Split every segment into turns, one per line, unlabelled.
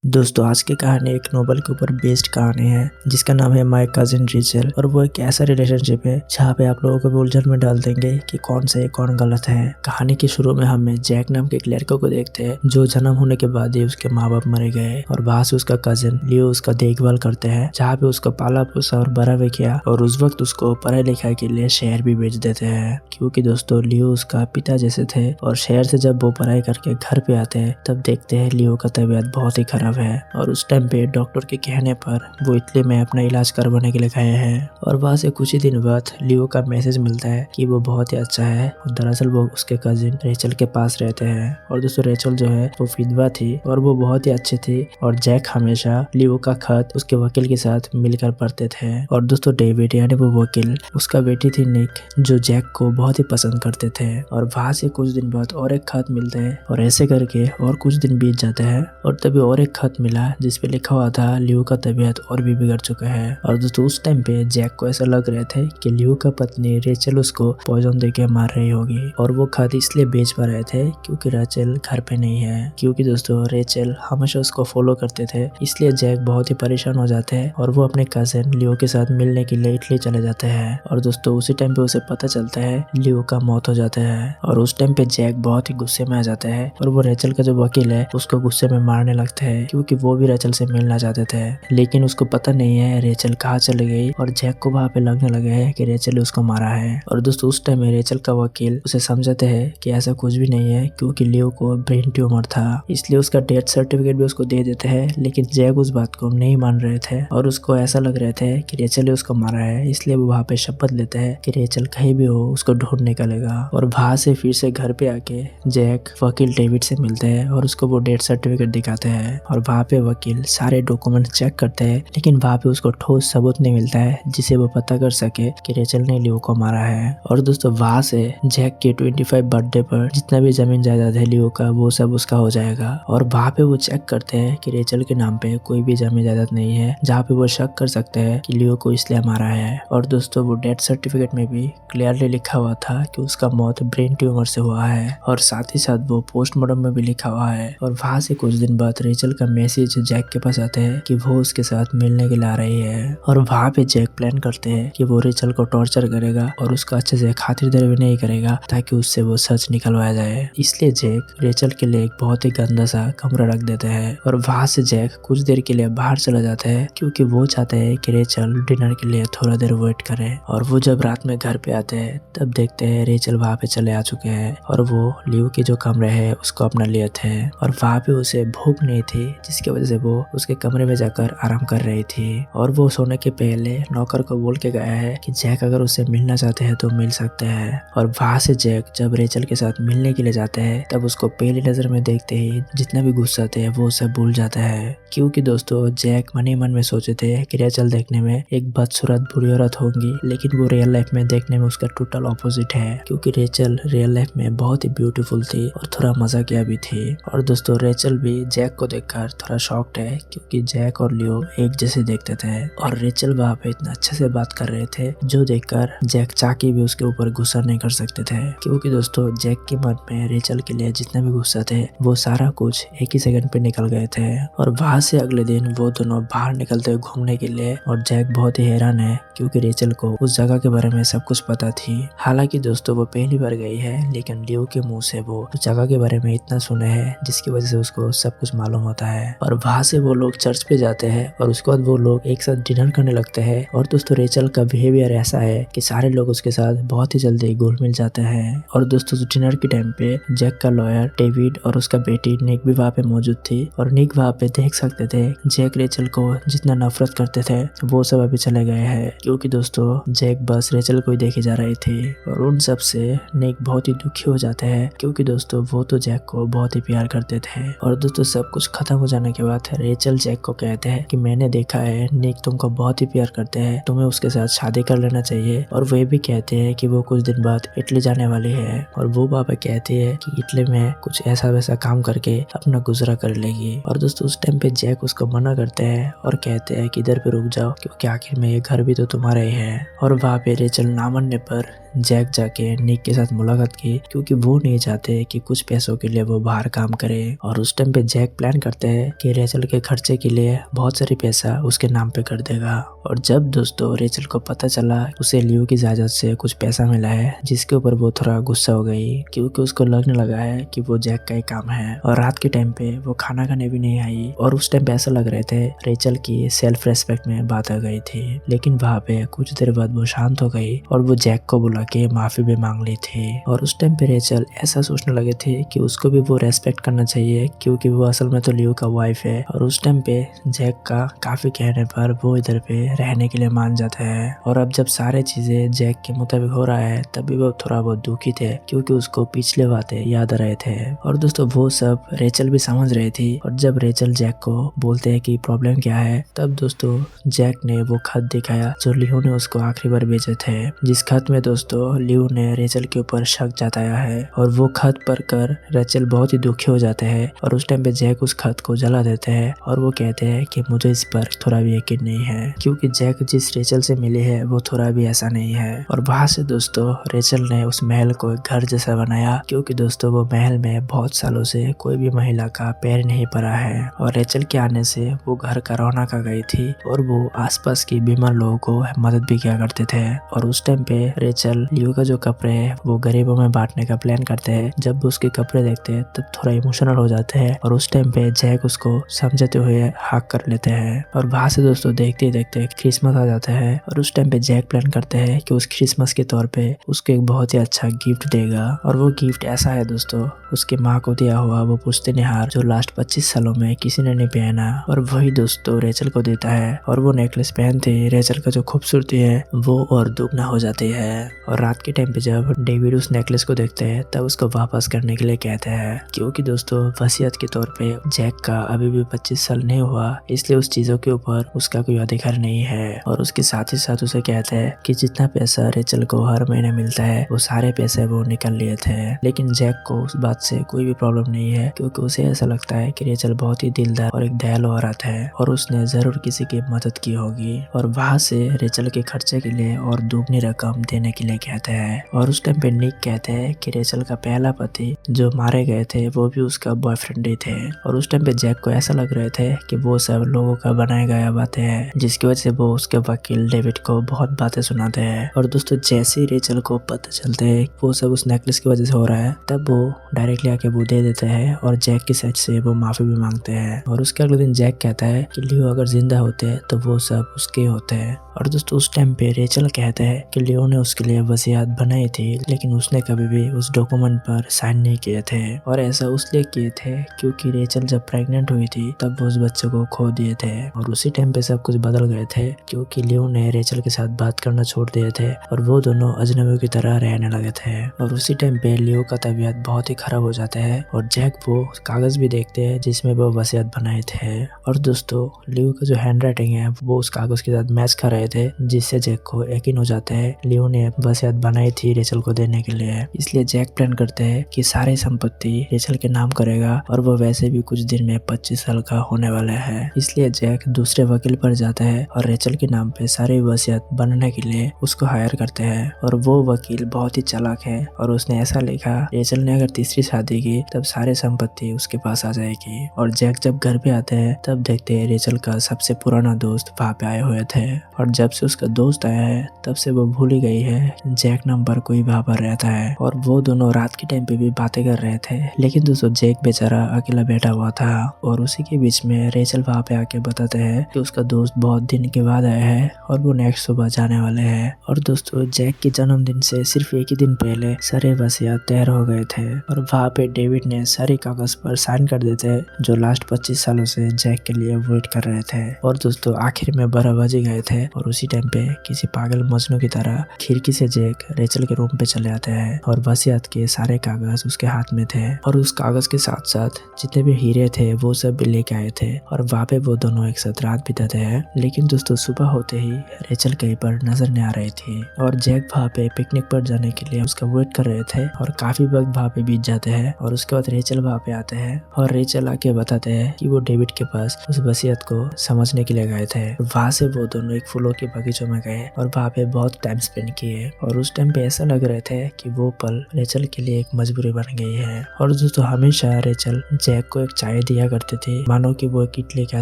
दोस्तों आज की कहानी एक नोवेल के ऊपर बेस्ड कहानी है जिसका नाम है माय कजिन रेचल। और वो एक ऐसा रिलेशनशिप है जहाँ पे आप लोगों को भी उलझन में डाल देंगे कि कौन सही कौन गलत है। कहानी के शुरू में हमें जैक नाम के एक लड़के को देखते हैं जो जन्म होने के बाद ही उसके माँ बाप मरे गए और वहाँ से उसका कजिन लियो उसका देखभाल करते हैं, जहाँ पे उसका पाला पोसा और बड़ा भी किया। और उस वक्त उसको पढ़ाई लिखाई के लिए शहर भी भेज देते हैं क्योंकि दोस्तों लियो उसका पिता जैसे थे। और शहर से जब वो पढ़ाई करके घर पे आते हैं तब देखते हैं लियो का तबीयत बहुत ही खराब है। और उस टाइम पे डॉक्टर के कहने पर वो इटली में अपना इलाज करवाने के लिए गए हैं। और वहाँ से कुछ ही दिन बाद लियो का मैसेज मिलता है कि वो बहुत ही अच्छा है और दरअसल वो उसके कजिन रेचल के पास रहते हैं। और दोस्तों रेचल जो है वो विधवा थी और वो बहुत ही अच्छी थी। और जैक हमेशा लियो का खत उसके वकील के साथ मिलकर पढ़ते थे। और दोस्तों डेविड यानी वो वकील उसका बेटी थी निक जो जैक को बहुत ही पसंद करते थे। और वहाँ से कुछ दिन बाद और एक खत मिलता है और ऐसे करके और कुछ दिन बीत जाते हैं और तभी और एक खत मिला जिसपे लिखा हुआ था लियो का तबीयत और भी बिगड़ चुका है। और दोस्तों उस टाइम पे जैक को ऐसा लग रहे थे कि लियो का पत्नी रेचल उसको पॉइजन देके मार रही होगी। और वो खत इसलिए बेच पा रहे थे क्योंकि रेचल घर पे नहीं है, क्योंकि दोस्तों रेचल हमेशा उसको फॉलो करते थे। इसलिए जैक बहुत ही परेशान हो जाते हैं और वो अपने कजिन लियो के साथ मिलने के लिए इटली चले जाते हैं। और दोस्तों उसी टाइम पे उसे पता चलता है लियो का मौत हो जाता है। और उस टाइम पे जैक बहुत ही गुस्से में आ जाता है और वो रेचल का जो वकील है उसको गुस्से में मारने लगता है क्योंकि वो भी रेचल से मिलना चाहते थे। लेकिन उसको पता नहीं है रेचल कहाँ चली गई और जैक को वहाँ पे लगने लगे है कि रेचल उसको मारा है। और दोस्तों उस टाइम में रेचल का वकील उसे समझाते हैं कि ऐसा कुछ भी नहीं है क्योंकि लियो को ब्रेन ट्यूमर था, इसलिए उसका डेथ सर्टिफिकेट भी उसको दे देते हैं। लेकिन जैक उस बात को नहीं मान रहे थे और उसको ऐसा लग रहे थे कि रेचल उसको मारा है, इसलिए वो वहाँ पे शपथ लेते हैं कि रेचल कहीं भी हो उसको ढूंढ निकलेगा। और वहाँ से फिर से घर पे आके जैक वकील डेविड से मिलते हैं और उसको वो डेथ सर्टिफिकेट दिखाते हैं। और वहाँ पे वकील सारे डॉक्यूमेंट चेक करते हैं लेकिन वहाँ पे उसको ठोस सबूत नहीं मिलता है जिसे वो पता कर सके कि रेचल ने लियो को मारा है। और दोस्तों वहाँ से जैक के 25 बर्थडे पर जितना भी जमीन जायदाद है लियो का वो सब उसका हो जाएगा। और वहाँ पे वो चेक करते हैं कि रेचल के नाम पे कोई भी जमीन जायदाद नहीं है जहाँ पे वो शक कर सकते हैं कि लियो को इसलिए मारा है। और दोस्तों वो डेथ सर्टिफिकेट में भी क्लियरली लिखा हुआ था कि उसका मौत ब्रेन ट्यूमर से हुआ है और साथ ही साथ वो पोस्टमार्टम में भी लिखा हुआ है। और वहाँ से कुछ दिन बाद रेचल का मैसेज जैक के पास आता है कि वो उसके साथ मिलने के लिए आ रही है। और वहाँ पे जैक प्लान करते हैं कि वो रेचल को टॉर्चर करेगा और उसका अच्छे से खातिरदारी भी नहीं करेगा ताकि उससे वो सच निकलवाया जाए। इसलिए जैक रेचल के लिए एक बहुत ही गंदा सा कमरा रख देते हैं और वहाँ से जैक कुछ देर के लिए बाहर चला जाता है क्योंकि वो चाहते हैं कि रेचल डिनर के लिए थोड़ा देर वेट करे। और वो जब रात में घर पे आते हैं तब देखते हैं रेचल वहाँ पे चले आ चुके हैं और वो लियो के जो कमरे है उसको अपना लिए थे। और वहाँ पे उसे भूख नहीं थी जिसकी वजह से वो उसके कमरे में जाकर आराम कर रही थी। और वो सोने के पहले नौकर को बोल के गया है कि जैक अगर उससे मिलना चाहते हैं तो मिल सकते हैं। और वहाँ से जैक जब रेचल के साथ मिलने के लिए जाते हैं तब उसको पहली नजर में देखते ही जितना भी गुस्सा थे वो सब भूल जाता है क्योंकि दोस्तों जैक मन ही मन में सोचे थे कि रेचल देखने में एक बदसूरत बुरी औरत होंगी, लेकिन वो रियल लाइफ में देखने में उसका टोटल ऑपोजिट है क्योंकि रेचल रियल लाइफ में बहुत ही ब्यूटीफुल थी और थोड़ा मजाकिया भी थी। और दोस्तों रेचल भी जैक को देखकर थोड़ा शॉक्ड है क्योंकि जैक और लियो एक जैसे देखते थे और रेचल वहाँ पे इतना अच्छे से बात कर रहे थे जो देखकर जैक चाकी भी उसके ऊपर गुस्सा नहीं कर सकते थे क्योंकि दोस्तों जैक के मन में रेचल के लिए जितना भी गुस्सा थे वो सारा कुछ एक ही सेकंड पे निकल गए थे। और वहाँ से अगले दिन वो दोनों बाहर निकलते हुए घूमने के लिए और जैक बहुत ही हैरान है क्योंकि रेचल को उस जगह के बारे में सब कुछ पता थी। हालांकि दोस्तों वो पहली बार गई है लेकिन लियो के मुंह से वो उस जगह के बारे में इतना सुने है जिसकी वजह से उसको सब कुछ मालूम होता है। और वहाँ से वो लोग चर्च पे जाते हैं और उसके बाद वो लोग एक साथ डिनर करने लगते हैं। और दोस्तों रेचल का बिहेवियर ऐसा है कि सारे लोग उसके साथ बहुत ही जल्दी घुल मिल जाते हैं। और दोस्तों डिनर के टाइम पे जैक का लॉयर डेविड और उसका बेटी निक भी वहाँ पे मौजूद थी और निक वहाँ पे देख सकते थे जैक रेचल को जितना नफरत करते थे वो सब अभी चले गए हैं क्योंकि दोस्तों जैक बस रेचल को ही देखे जा रही थी। और उन सब से निक बहुत ही दुखी हो जाते हैं क्योंकि दोस्तों वो तो जैक को बहुत ही प्यार करते थे। और दोस्तों सब कुछ खत्म हो जाने के बाद रेचल जैक को कहते हैं कि मैंने देखा है निक तुमको बहुत ही प्यार करते हैं, तुम्हें उसके साथ शादी कर लेना चाहिए। और वे भी कहते हैं कि वो कुछ दिन बाद इटली जाने वाली है और वो पापा कहते हैं कि इटली में कुछ ऐसा वैसा काम करके अपना गुजरा कर लेगी। और दोस्तों उस टाइम पे जैक उसको मना करते हैं और कहते हैं कि इधर पे रुक जाओ क्योंकि आखिर में ये घर भी तो तुम्हारा ही है। और वहाँ पे रेचल ना मानने पर जैक जाके निक के साथ मुलाकात की क्योंकि वो नहीं चाहते कि कुछ पैसों के लिए वो बाहर काम करे। और उस टाइम पे जैक प्लान करते हैं कि रेचल के खर्चे के लिए बहुत सारी पैसा उसके नाम पे कर देगा। और जब दोस्तों रेचल को पता चला उसे लियो की इजाजत से कुछ पैसा मिला है, जिसके ऊपर वो थोड़ा गुस्सा हो गई क्योंकि उसको लगने लगा है कि वो जैक का ही काम है। और रात के टाइम पे वो खाना खाने भी नहीं आई और उस टाइम पे ऐसा लग रहे थे रेचल की सेल्फ रेस्पेक्ट में बात आ गई थी। लेकिन वहाँ पे कुछ देर बाद वो शांत हो गई और वो जैक को बुला के माफी भी मांग ली थी। और उस टाइम पे रेचल ऐसा सोचने लगे थे कि उसको भी वो रेस्पेक्ट करना चाहिए क्योंकि वो असल में तो लियो का वाइफ है। और उस टाइम पे जैक का काफी कहने पर वो इधर पे रहने के लिए मान जाता है। और अब जब सारे चीजें जैक के मुताबिक हो रहा है तभी वो थोड़ा बहुत दुखी थे क्योंकि उसको पिछले बातें याद आ रहे थे। और दोस्तों वो सब रेचल भी समझ रही थी। और जब रेचल जैक को बोलते हैं कि प्रॉब्लम क्या है, तब दोस्तों जैक ने वो खत दिखाया जो लियो ने उसको आखिरी बार भेजे थे। जिस खत में दोस्तों लियो ने रेचल के ऊपर शक जताया है और वो खत पढ़कर रेचल बहुत ही दुखी हो जाते हैं। और उस टाइम पे जैक उस खत को जला देते हैं और वो कहते हैं कि मुझे इस पर थोड़ा भी यकीन नहीं है क्योंकि जैक जिस रेचल से मिली है वो थोड़ा भी ऐसा नहीं है। और वहां से दोस्तों रेचल ने उस महल को एक घर जैसा बनाया क्योंकि दोस्तों वो महल में बहुत सालों से कोई भी महिला का पैर नहीं पड़ा है। और रेचल के आने से वो घर का रौनक आ गई थी और वो आसपास की बीमार लोगों को मदद भी किया करते थे। और उस टाइम पे रेचल लियो का जो कपड़े है वो गरीबों में बांटने का प्लान करते हैं। जब वो उसके कपड़े देखते हैं तब थोड़ा इमोशनल हो जाते हैं और उस टाइम पे जैक उसको समझते हुए हाक कर लेते हैं। और वहां से दोस्तों देखते ही देखते क्रिसमस आ जाता है और उस टाइम पे जैक प्लान करते हैं कि उस क्रिसमस के तौर पे उसको एक बहुत ही अच्छा गिफ्ट देगा। और वो गिफ्ट ऐसा है दोस्तों उसकी माँ को दिया हुआ वो पुश्तैनी हार जो लास्ट 25 सालों में किसी ने नहीं पहना और वही दोस्तों रेचल को देता है। और वो नेकलेस पहनते रेचल का जो खूबसूरती है वो और दुगना हो जाती है। और रात के टाइम पे जब डेविड उस नेकलेस को देखते हैं तब उसको वापस करने के लिए कहते हैं क्योंकि दोस्तों वसीयत के तौर पे जैक का अभी भी 25 साल नहीं हुआ, इसलिए उस चीजों के ऊपर उसका कोई अधिकार नहीं है। और उसके साथ ही साथ उसे कहते हैं कि जितना पैसा रेचल को हर महीने मिलता है वो सारे पैसे वो निकाल लिए थे। लेकिन जैक को उस बात से कोई भी प्रॉब्लम नहीं है क्योंकि उसे ऐसा लगता है कि रेचल बहुत ही दिलदार और एक दयालु औरत है और उसने जरूर किसी की मदद की होगी। और वहाँ से रेचल के खर्चे के लिए और दुगनी रकम देने के लिए कहते हैं। और उस टाइम पे निक कहते हैं कि रेचल का पहला पति जो मारे गए थे वो भी उसका बॉयफ्रेंड ही थे। और उस टाइम पे जैक को ऐसा लग रहे थे कि वो सब लोगों का बनाया गया बातें हैं जिसकी वजह से वो उसके वकील डेविड को बहुत बातें सुनाते हैं। और दोस्तों जैसे ही रेचल को पता चलते है वो सब उस नेकलेस की वजह से हो रहा है तब वो डायरेक्टली आके वो दे देते हैं और जैक की साइड से वो माफी भी मांगते हैं। और उसके अगले दिन जैक कहता है कि लियो अगर जिंदा होते तो वो सब उसके होते हैं। और दोस्तों उस टाइम पे रेचल कहते हैं कि लियो ने उसके लिए वसीयत बनाई थी लेकिन उसने कभी भी उस डॉक्यूमेंट पर साइन नहीं किए थे। और ऐसा उसलिए किए थे क्योंकि रेचल जब प्रेग्नेंट हुई थी तब वो उस बच्चे को खो दिए थे। और उसी टाइम पे सब कुछ बदल गए थे क्योंकि लियो ने रेचल के साथ बात करना छोड़ दिए थे और वो दोनों अजनबियों की तरह रहने लगे थे। और उसी टाइम पे लियो का तबीयत बहुत ही खराब हो जाता है और जैक वो कागज भी देखते हैं जिसमें वो वसीयत बनाए थे। और दोस्तों लियो का जो हैंड राइटिंग है वो उस कागज के साथ मैच कर रहे थे जिससे जैक को यकीन हो जाता है लियो ने वसीयत बनाई थी रेचल को देने के लिए। इसलिए जैक प्लान करते हैं कि सारी संपत्ति रेचल के नाम करेगा और वो वैसे भी कुछ दिन में 25 साल का होने वाला है। इसलिए जैक दूसरे वकील पर जाता है और रेचल के नाम पे सारी वसीयत बनने के लिए उसको हायर करते हैं। और वो वकील बहुत ही चालाक है और उसने ऐसा लिखा रेचल ने अगर तीसरी शादी की तब सारी संपत्ति उसके पास आ जाएगी। और जैक जब घर पे आते हैं तब देखते हैं रेचल का सबसे पुराना दोस्त वहाँ पे आए हुए थे। और जब से उसका दोस्त आया है तब से वो भूल ही गई है जैक नंबर कोई वहाँ पर रहता है। और वो दोनों रात के टाइम पे भी बातें कर रहे थे लेकिन दोस्तों जैक बेचारा अकेला बैठा हुआ था। और उसी के बीच में रेचल वहाँ पे आके बताते हैं कि उसका दोस्त बहुत दिन के बाद आया है और वो नेक्स्ट सुबह जाने वाले हैं। और दोस्तों जैक के जन्मदिन से सिर्फ एक ही दिन पहले सारे वसीयत तैयार हो गए थे और वहाँ पे डेविड ने सारे कागज पर साइन कर देते जो लास्ट 25 सालों से जैक के लिए वेट कर रहे थे। और दोस्तों आखिर में 12 बज गए थे और उसी टाइम पे किसी पागल मजनू की तरह खिड़की से जैक रेचल के रूम पे चले आते हैं और वसीयत के सारे कागज उसके हाथ में थे। और उस कागज के साथ साथ जितने भी हीरे थे वो सब भी लेके आए थे और वहाँ पे वो दोनों एक साथ रात बिताते हैं। लेकिन दोस्तों सुबह होते ही रेचल कहीं पर नजर नहीं आ रही थी और जैक वहाँ पे पिकनिक पर जाने के लिए उसका वेट कर रहे थे और काफी वक्त वहाँ पे बीत जाते हैं। और उसके बाद रेचल वहाँ पे आते हैं और रेचल आके बताते हैं कि वो डेविड के पास उस वसीयत को समझने के लिए गए थे। वहाँ से वो दोनों एक फूलों के बगीचों में गए और वहाँ पे बहुत टाइम स्पेंड किए। और उस टाइम पे ऐसा लग रहे थे कि वो पल रेचल के लिए एक मजबूरी बन गई है। और दोस्तों हमेशा रेचल जैक को एक चाय दिया करती थी, मानो कि वो एक इटली का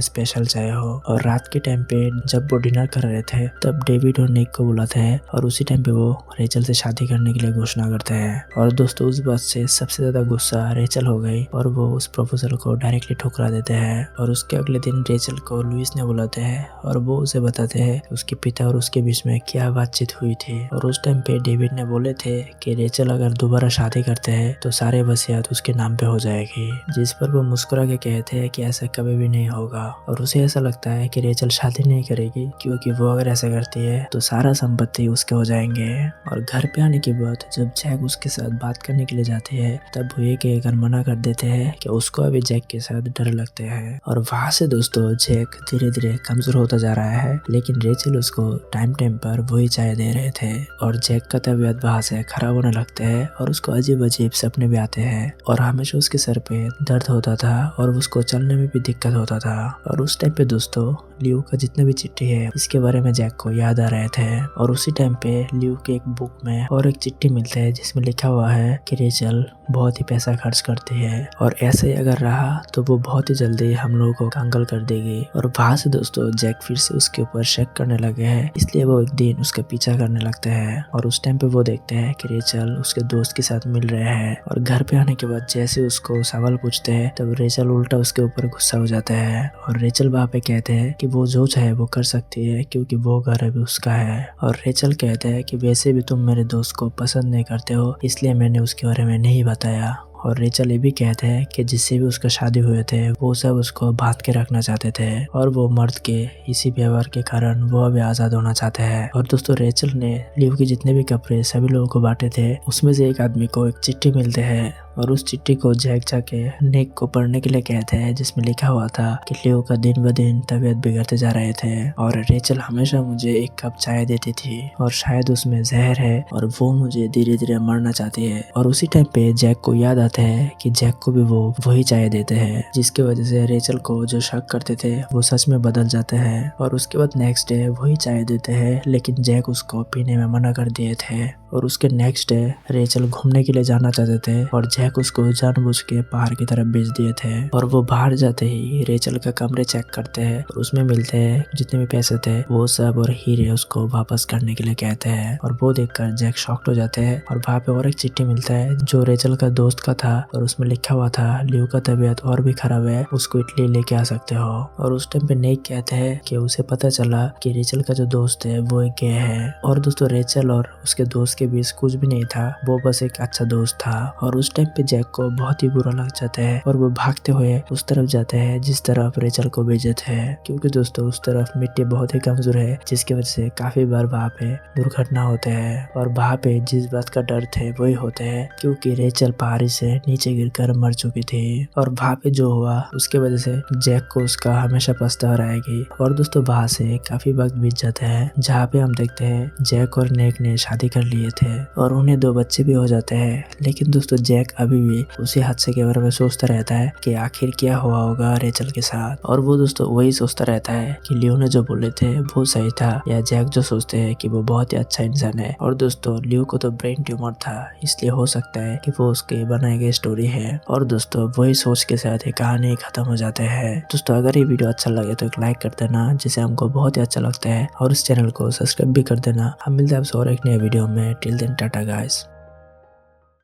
स्पेशल चाय हो। और रात के टाइम पे जब वो डिनर कर रहे थे तब डेविड और निक को बुलाते हैं और उसी टाइम पे वो रेचल से शादी करने के लिए घोषणा करते हैं। और दोस्तों उस बात से सबसे ज्यादा गुस्सा रेचल हो गई और वो उस प्रपोजल को डायरेक्टली ठुकरा देते हैं। और उसके अगले दिन रेचल को लुइस ने बुलाते हैं और वो उसे बताते हैं कि उसके पिता और उसके बीच में क्या बातचीत हुई थी। और उस टाइम पे डेविड ने बोले थे कि रेचल अगर दोबारा शादी करते हैं तो सारे वसीयत उसके नाम पे हो जाएगी, जिस पर वो मुस्कुरा के कहते हैं कि ऐसा कभी भी नहीं होगा। और उसे ऐसा लगता है कि रेचल शादी नहीं करेगी क्योंकि वो अगर ऐसा करती है तो सारा संपत्ति उसके हो जाएंगे। और घर पे आने के बाद जब जैक उसके साथ बात करने के लिए जाती है तब वो ये कहकर मना कर देते हैं कि उसको अभी जैक के साथ डर लगते हैं। और वहाँ से दोस्तों जैक धीरे धीरे कमजोर होता जा रहा है, लेकिन रेचल उसको टाइम टाइम पर वही चाय दे रहे थे। और जैक का तबीयत वहाँ से खराब होने लगता है और उसको अजीब अजीब सपने भी आते हैं और हमेशा उसके सर पे दर्द होता था और उसको चलने में भी दिक्कत होता था। और उस टाइम पे दोस्तों लियो का जितने भी चिट्ठी है इसके बारे में जैक को याद आ रहे थे। और उसी टाइम पे लियो के एक बुक में और एक चिट्ठी मिलता है जिसमें लिखा हुआ है कि रेचल बहुत ही पैसा खर्च करती है और ऐसे ही अगर रहा तो वो बहुत ही जल्दी हम लोगों को कंगाल कर देगी। और वहाँ से दोस्तों जैक फिर से उसके ऊपर शक करने लगे हैं, इसलिए वो एक दिन उसका पीछा करने लगते हैं। और उस टाइम पे वो देखते हैं कि रेचल उसके दोस्त के साथ मिल रहे हैं। और घर पे आने के बाद जैसे उसको सवाल पूछते हैं तब रेचल उल्टा उसके ऊपर गुस्सा हो जाता है। और रेचल वहाँ पे कहते हैं कि वो जो चाहे वो कर सकती है क्योंकि वो घर अभी उसका है। और रेचल कहते हैं कि वैसे भी तुम मेरे दोस्त को पसंद नहीं करते हो, इसलिए मैंने उसके बारे में नहीं बताया। और रेचल ये भी कहते हैं कि जिससे भी उसका शादी हुए थे वो सब उसको बांध के रखना चाहते थे और वो मर्द के इसी व्यवहार के कारण वो अभी आजाद होना चाहते हैं। और दोस्तों रेचल ने लियो के जितने भी कपड़े सभी लोगों को बांटे थे उसमें से एक आदमी को एक चिट्ठी मिलते हैं और उस चिट्ठी को जैक जाके निक को पढ़ने के लिए कहते हैं, जिसमें लिखा हुआ था कि लियो का दिन ब दिन तबीयत बिगड़ते जा रहे थे और रेचल हमेशा मुझे एक कप चाय देती थी और शायद उसमें जहर है और वो मुझे धीरे धीरे मरना चाहती है। और उसी टाइम पे जैक को याद आता है कि जैक को भी वो वही चाय देते हैं, जिसकी वजह से रेचल को जो शक करते थे वो सच में बदल जाते हैं। और उसके बाद नेक्स्ट डे वही चाय देते हैं, लेकिन जैक उसको पीने में मना कर दिए थे। और उसके नेक्स्ट डे रेचल घूमने के लिए जाना चाहते थे और जैक उसको जानबूझ के पहाड़ की तरफ भेज दिए थे। और वो बाहर जाते ही रेचल का कमरे चेक करते हैं और उसमें मिलते हैं जितने भी पैसे थे वो सब और हीरे उसको वापस करने के लिए कहते हैं। और वो देखकर जैक शॉक्ड हो जाते हैं। और वहाँ पे और एक चिट्ठी मिलता है जो रेचल का दोस्त का था और उसमें लिखा हुआ था लियो का तबीयत और भी खराब है, उसको इटली लेके आ सकते हो। और उस टाइम पे नेक कहते हैं कि उसे पता चला कि रेचल का जो दोस्त है वो एक गे है। और दोस्तों रेचल और उसके दोस्त के बीच कुछ भी नहीं था, वो बस एक अच्छा दोस्त था। और उस टाइम पे जैक को बहुत ही बुरा लग जाता है और वो भागते हुए उस तरफ जाते हैं जिस तरफ रेचल को भेजे थे, क्योंकि दोस्तों उस तरफ मिट्टी बहुत ही कमजोर है जिसकी वजह से काफी बार वहाँ पे दुर्घटना होते हैं। और वहाँ पे जिस बात का डर थे वही होते हैं क्योंकि रेचल पहाड़ी से नीचे गिरकर मर चुकी थी। और वहाँ पे जो हुआ उसके वजह से जैक को उसका हमेशा पछतावा रहेगी। और दोस्तों वहाँ से काफी वक्त बीत जाता है जहाँ पे हम देखते हैं जैक और नेक ने शादी कर लिए थे और उन्हें 2 बच्चे भी हो जाते हैं। लेकिन दोस्तों जैक अभी भी उसी हादसे के बारे में सोचता रहता है कि आखिर क्या हुआ होगा रेचल के साथ। और वो दोस्तों वही सोचता रहता है कि लियो ने जो बोले थे वो सही था या जैक जो सोचते हैं कि वो बहुत ही अच्छा इंसान है। और दोस्तों लियो को तो ब्रेन ट्यूमर था, इसलिए हो सकता है कि वो उसके बनाई गई स्टोरी है। और दोस्तों वही सोच के साथ ये कहानी खत्म हो जाते हैं। दोस्तों अगर ये वीडियो अच्छा लगे तो एक लाइक कर देना, जिसे हमको बहुत ही अच्छा लगता है, और इस चैनल को सब्सक्राइब भी कर देना। हम मिलते हैं आपसे और एक नए वीडियो में। Till then tata guys.